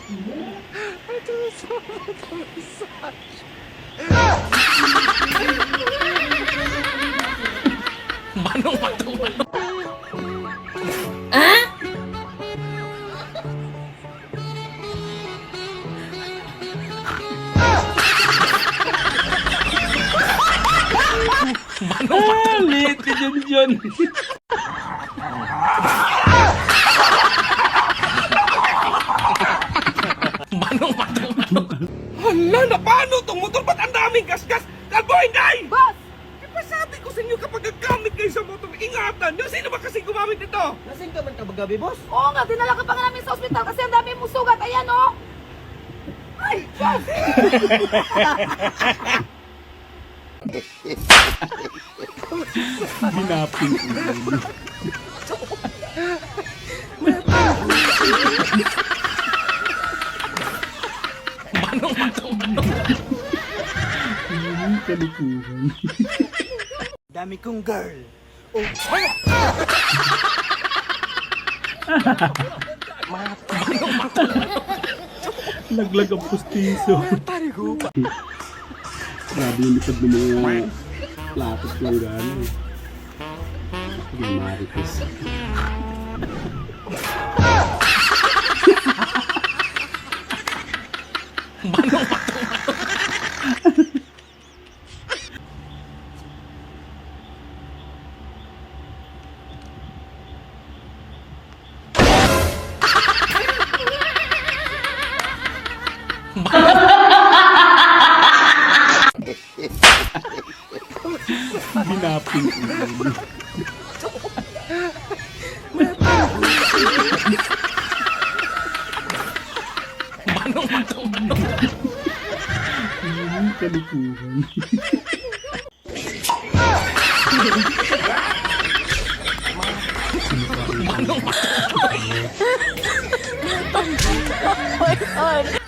Ito sa massage. Manong matuman. Lit ka dyan. Manong matuman. Hala na, paano itong motor? Ba't ang daming gasgas? Kalbo, hindi! Boss! Di ba sabi ko sa inyo kapag naggamit kayo sa motor, ingatan nyo? Sino ba kasi gumamit nito? Lasing ka man ka magabi, boss? Oo nga, dinala ka pa nga namin sa ospital kasi ang dami mong sugat. Ayan, oh! Ay, boss! Binapin. Manong matuman. Kalukuhan. Dami kong girl. Oh, Laglag ang pustiso. Grabe yung likod ng mga lapis lang gano'n. Yung marites. Manong matuman. Binapin. Manong matuman. Kalukuhan. Manong matuman. Oh my God!